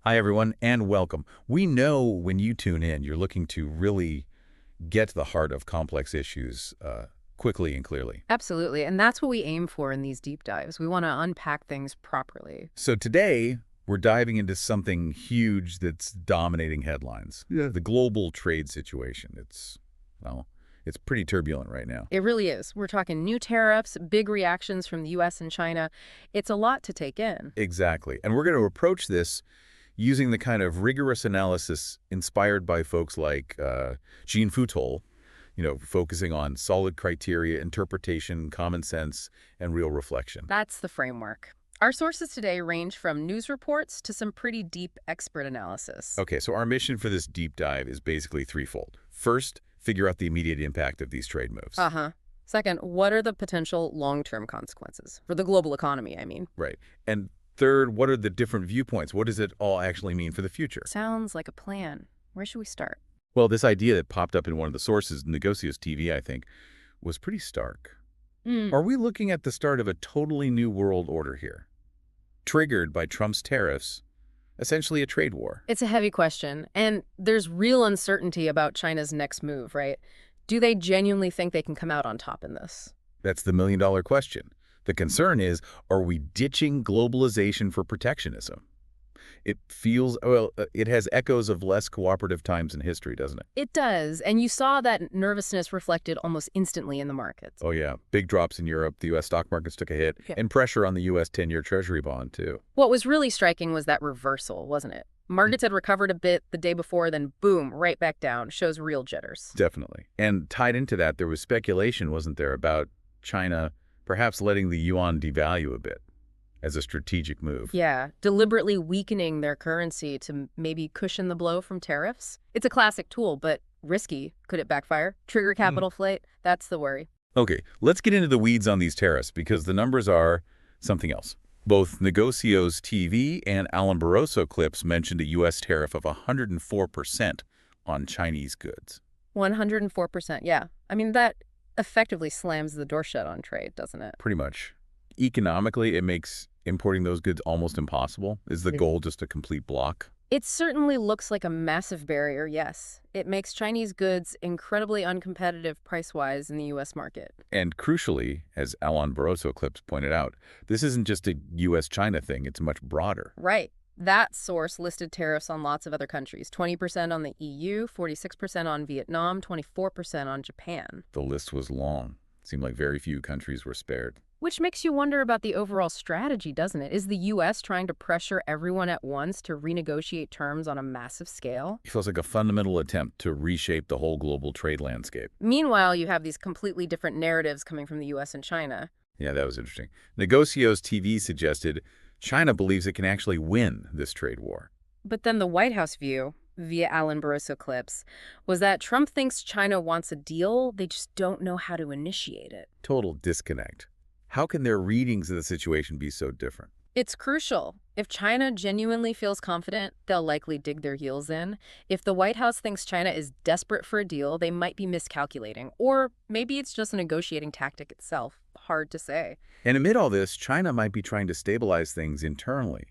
Hi, everyone, and welcome. We know when you tune in, you're looking to really get to the heart of complex issues quickly and clearly. Absolutely. And that's what we aim for in these deep dives. We want to unpack things properly. So today, we're diving into something huge that's dominating headlines. Yeah. The global trade situation. It's pretty turbulent right now. It really is. We're talking new tariffs, big reactions from the U.S. and China. It's a lot to take in. Exactly. And we're going to approach this using the kind of rigorous analysis inspired by folks like Jean Futol, focusing on solid criteria, interpretation, common sense, and real reflection. That's the framework. Our sources today range from news reports to some pretty deep expert analysis. Okay, so our mission for this deep dive is basically threefold. First, figure out the immediate impact of these trade moves. Second, what are the potential long-term consequences? For the global economy, I mean. Right. And third, what are the different viewpoints? What does it all actually mean for the future? Sounds like a plan. Where should we start? Well, this idea that popped up in one of the sources, Negocios TV, I think, was pretty stark. Are we looking at the start of a totally new world order here? Triggered by Trump's tariffs, essentially a trade war. It's a heavy question, and there's real uncertainty about China's next move, right? Do they genuinely think they can come out on top in this? That's the million-dollar question. The concern is, are we ditching globalization for protectionism? It feels, it has echoes of less cooperative times in history, doesn't it? It does, and you saw that nervousness reflected almost instantly in the markets. Oh, yeah. Big drops in Europe. The U.S. stock markets took a hit, and pressure on the U.S. 10-year Treasury bond, too. What was really striking was that reversal, wasn't it? Markets had recovered a bit the day before, then boom, right back down. Shows real jitters. Definitely. And tied into that, there was speculation, wasn't there, about China perhaps letting the yuan devalue a bit as a strategic move. Yeah, deliberately weakening their currency to maybe cushion the blow from tariffs. It's a classic tool, but risky. Could it backfire? Trigger capital flight? That's the worry. Okay, let's get into the weeds on these tariffs because the numbers are something else. Both Negocios TV and Alan Barroso clips mentioned a U.S. tariff of 104% on Chinese goods. 104%, yeah. I mean, that effectively slams the door shut on trade, doesn't it? Pretty much. Economically, it makes importing those goods almost impossible. Is the goal just a complete block? It certainly looks like a massive barrier, yes. It makes Chinese goods incredibly uncompetitive price-wise in the U.S. market. And crucially, as Alan Barroso clips pointed out, this isn't just a U.S.-China thing. It's much broader. Right. That source listed tariffs on lots of other countries. 20% on the EU, 46% on Vietnam, 24% on Japan. The list was long. It seemed like very few countries were spared. Which makes you wonder about the overall strategy, doesn't it? Is the U.S. trying to pressure everyone at once to renegotiate terms on a massive scale? It feels like a fundamental attempt to reshape the whole global trade landscape. Meanwhile, you have these completely different narratives coming from the U.S. and China. Yeah, that was interesting. Negocios TV suggested China believes it can actually win this trade war. But then the White House view, via Alan Barroso clips, was that Trump thinks China wants a deal, they just don't know how to initiate it. Total disconnect. How can their readings of the situation be so different? It's crucial. If China genuinely feels confident, they'll likely dig their heels in. If the White House thinks China is desperate for a deal, they might be miscalculating. Or maybe it's just a negotiating tactic itself. Hard to say. And amid all this, China might be trying to stabilize things internally.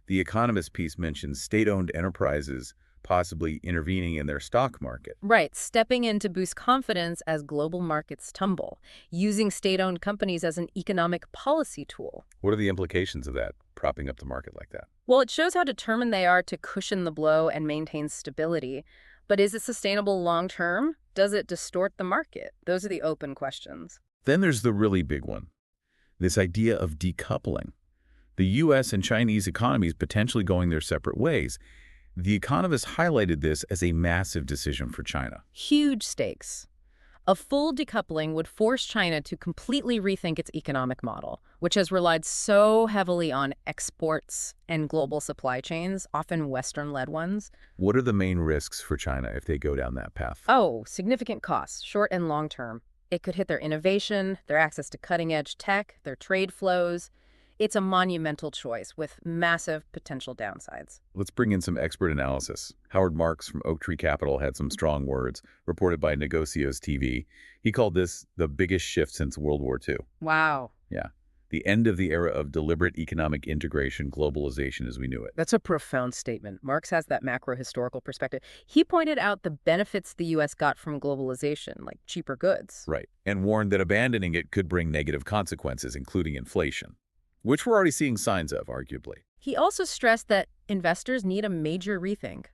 The Economist piece mentions state-owned enterprises possibly intervening in their stock market. Right, stepping in to boost confidence as global markets tumble, using state-owned companies as an economic policy tool. What are the implications of that, propping up the market like that? Well, it shows how determined they are to cushion the blow and maintain stability. But is it sustainable long-term? Does it distort the market? Those are the open questions. Then there's the really big one, this idea of decoupling. The U.S. and Chinese economies potentially going their separate ways. The Economist highlighted this as a massive decision for China. Huge stakes. A full decoupling would force China to completely rethink its economic model, which has relied so heavily on exports and global supply chains, often Western-led ones. What are the main risks for China if they go down that path? Oh, significant costs, short and long term. It could hit their innovation, their access to cutting-edge tech, their trade flows. It's a monumental choice with massive potential downsides. Let's bring in some expert analysis. Howard Marks from Oak Tree Capital had some strong words, reported by Negocios TV. He called this the biggest shift since World War II. Wow. Yeah. the end of the era of deliberate economic integration, globalization as we knew it. That's a profound statement. Marx has that macro-historical perspective. He pointed out the benefits the U.S. got from globalization, like cheaper goods. Right. And warned that abandoning it could bring negative consequences, including inflation, which we're already seeing signs of, arguably. He also stressed that investors need a major rethink.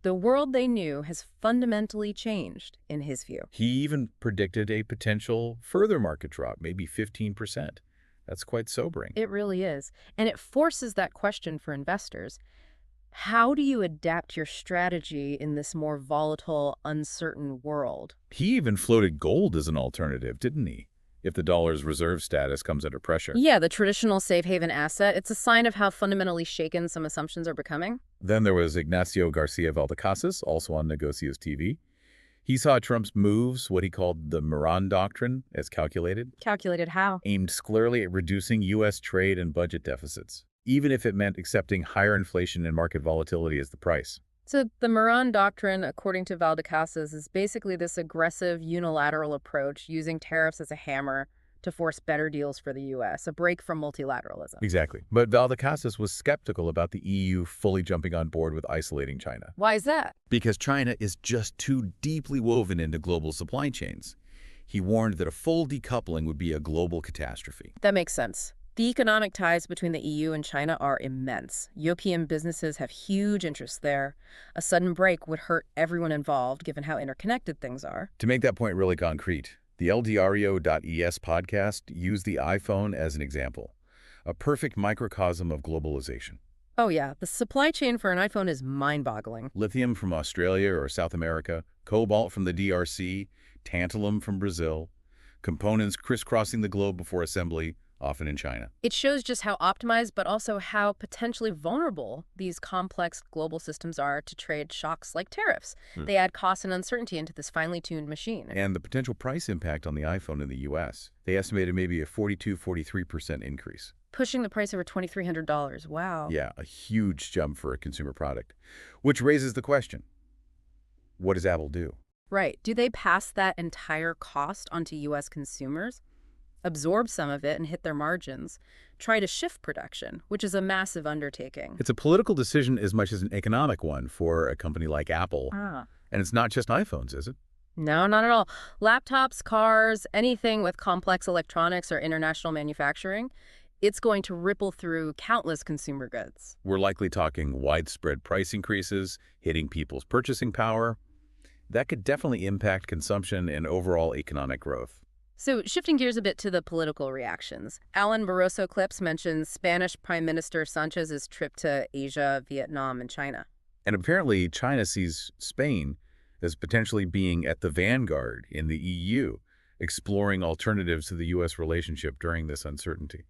The world they knew has fundamentally changed, in his view. He even predicted a potential further market drop, maybe 15%. That's quite sobering. It really is. And it forces that question for investors. How do you adapt your strategy in this more volatile, uncertain world? He even floated gold as an alternative, didn't he? If the dollar's reserve status comes under pressure. Yeah, the traditional safe haven asset. It's a sign of how fundamentally shaken some assumptions are becoming. Then there was Ignacio Garcia Valdecasas, also on Negocios TV. He saw Trump's moves, what he called the Moran Doctrine, as calculated. Calculated how? Aimed squarely at reducing U.S. trade and budget deficits, even if it meant accepting higher inflation and market volatility as the price. So the Moran Doctrine, according to Valdecasas, is basically this aggressive unilateral approach using tariffs as a hammer to force better deals for the U.S., a break from multilateralism. Exactly. But Valdecasas was skeptical about the EU fully jumping on board with isolating China. Why is that? Because China is just too deeply woven into global supply chains. He warned that a full decoupling would be a global catastrophe. That makes sense. The economic ties between the EU and China are immense. European businesses have huge interests there. A sudden break would hurt everyone involved, given how interconnected things are. To make that point really concrete, the LDRio.es podcast used the iPhone as an example, a perfect microcosm of globalization. Oh yeah, the supply chain for an iPhone is mind-boggling. Lithium from Australia or South America, cobalt from the DRC, tantalum from Brazil, components crisscrossing the globe before assembly, often in China. It shows just how optimized, but also how potentially vulnerable these complex global systems are to trade shocks like tariffs. They add cost and uncertainty into this finely tuned machine. And the potential price impact on the iPhone in the U.S., they estimated maybe a 43% increase. Pushing the price over $2,300. Wow. Yeah, a huge jump for a consumer product. Which raises the question, what does Apple do? Right. Do they pass that entire cost onto U.S. consumers? Absorb some of it and hit their margins, try to shift production, which is a massive undertaking. It's a political decision as much as an economic one for a company like Apple. And it's not just iPhones, is it? No, not at all. Laptops, cars, anything with complex electronics or international manufacturing, it's going to ripple through countless consumer goods. We're likely talking widespread price increases, hitting people's purchasing power. That could definitely impact consumption and overall economic growth. So shifting gears a bit to the political reactions. Alan Barroso Clips mentions Spanish Prime Minister Sánchez's trip to Asia, Vietnam, and China. And apparently China sees Spain as potentially being at the vanguard in the EU, exploring alternatives to the U.S. relationship during this uncertainty.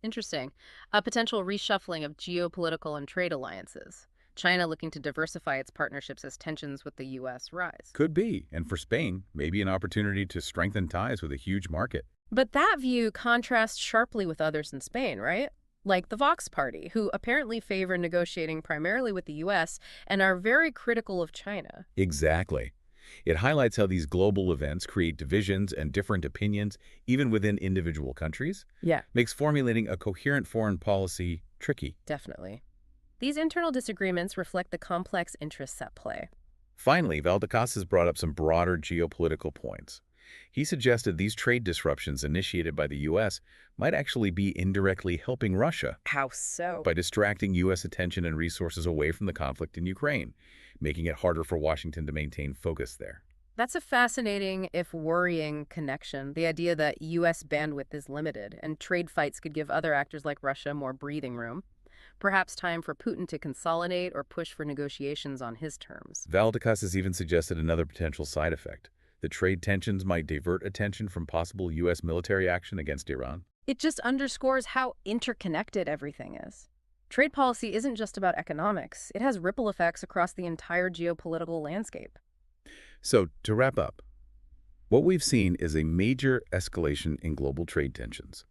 Interesting. A potential reshuffling of geopolitical and trade alliances. China looking to diversify its partnerships as tensions with the U.S. rise. Could be. And for Spain, maybe an opportunity to strengthen ties with a huge market. But that view contrasts sharply with others in Spain, right? Like the Vox Party, who apparently favor negotiating primarily with the U.S. and are very critical of China. Exactly. It highlights how these global events create divisions and different opinions, even within individual countries. Yeah. Makes formulating a coherent foreign policy tricky. Definitely. These internal disagreements reflect the complex interests at play. Finally, Valdecasas brought up some broader geopolitical points. He suggested these trade disruptions initiated by the U.S. might actually be indirectly helping Russia. How so? By distracting U.S. attention and resources away from the conflict in Ukraine, making it harder for Washington to maintain focus there. That's a fascinating, if worrying, connection. The idea that U.S. bandwidth is limited and trade fights could give other actors like Russia more breathing room. Perhaps time for Putin to consolidate or push for negotiations on his terms. Valdecasas even suggested another potential side effect. The trade tensions might divert attention from possible U.S. military action against Iran. It just underscores how interconnected everything is. Trade policy isn't just about economics. It has ripple effects across the entire geopolitical landscape. So, to wrap up, what we've seen is a major escalation in global trade tensions,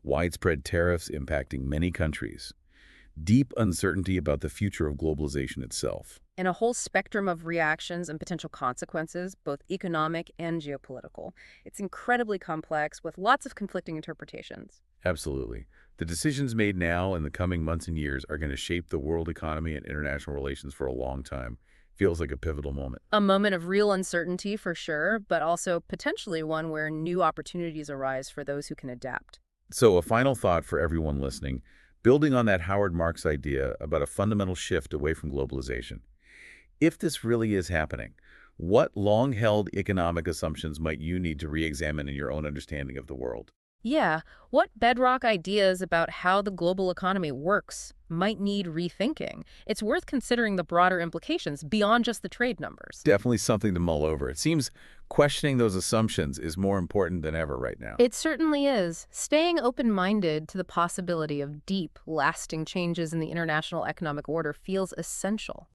widespread tariffs impacting many countries, deep uncertainty about the future of globalization itself, And a whole spectrum of reactions and potential consequences, both economic and geopolitical. It's incredibly complex with lots of conflicting interpretations. Absolutely. The decisions made now in the coming months and years are going to shape the world economy and international relations for a long time. Feels like a pivotal moment. A moment of real uncertainty for sure, but also potentially one where new opportunities arise for those who can adapt. So a final thought for everyone listening, building on that Howard Marks idea about a fundamental shift away from globalization. If this really is happening, what long-held economic assumptions might you need to re-examine in your own understanding of the world? Yeah, what bedrock ideas about how the global economy works might need rethinking? It's worth considering the broader implications beyond just the trade numbers. Definitely something to mull over. It seems questioning those assumptions is more important than ever right now. It certainly is. Staying open-minded to the possibility of deep, lasting changes in the international economic order feels essential.